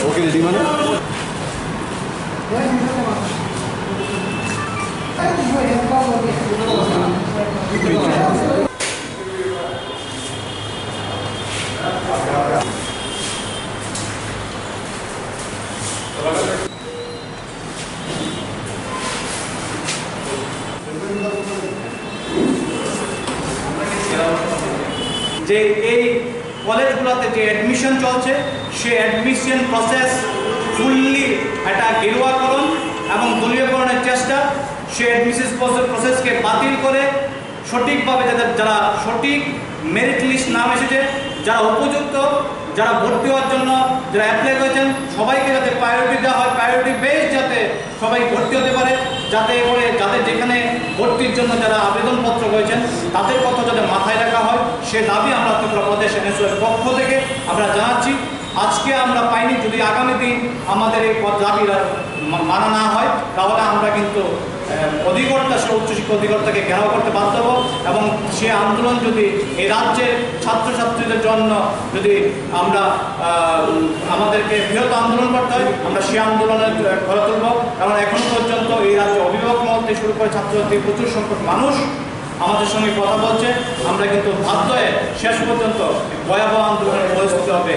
Okay ready মানে যে এই কলেজগুলোতে যে অ্যাডমিশন চলছে সে অ্যাডমিশন প্রসেস ফুললি একটা গেরুয়াকরণ এবং দলীয়করণের চেষ্টা, সে অ্যাডমিশন প্রসেসকে বাতিল করে সঠিকভাবে যারা সঠিক মেরিট লিস্ট নাম এসেছে, যারা উপযুক্ত, যারা ভর্তি হওয়ার জন্য যারা অ্যাপ্লাই করেছেন সবাইকে যাতে প্রায়োরিটি দেওয়া হয়, প্রায়োরিটি বেস যাতে সবাই ভর্তি হতে পারে, যাতে করে যাদের যেখানে ভর্তির জন্য যারা আবেদনপত্র করেছেন তাদের কথা যাতে মাথায় রাখা হয়, সে দাবি আমরা ত্রিপুরা প্রদেশ এনএসইউর পক্ষ থেকে আমরা জানাচ্ছি। আজকে আমরা পাইনি, যদি আগামী দিন আমাদের এই দাবি মানা না হয় তাহলে আমরা কিন্তু অধিকর্তা, সে উচ্চশিক্ষা অধিকর্তাকে ঘেরাও করতে বাধ্য হব এবং সে আন্দোলন যদি এই রাজ্যের ছাত্রছাত্রীদের জন্য যদি আমরা আমাদেরকে বৃহৎ আন্দোলন করতে হয়, আমরা সে আন্দোলনের গড়ে তুলব। কারণ এখনো পর্যন্ত এই রাজ্যে অভিভাবক মহল থেকে শুরু করে ছাত্রছাত্রী প্রচুর সংখ্যক মানুষ আমাদের সঙ্গে কথা বলছে, আমরা কিন্তু বাধ্য হয়ে শেষ পর্যন্ত ভয়াবহ আন্দোলনের পরিস্থিতি হবে।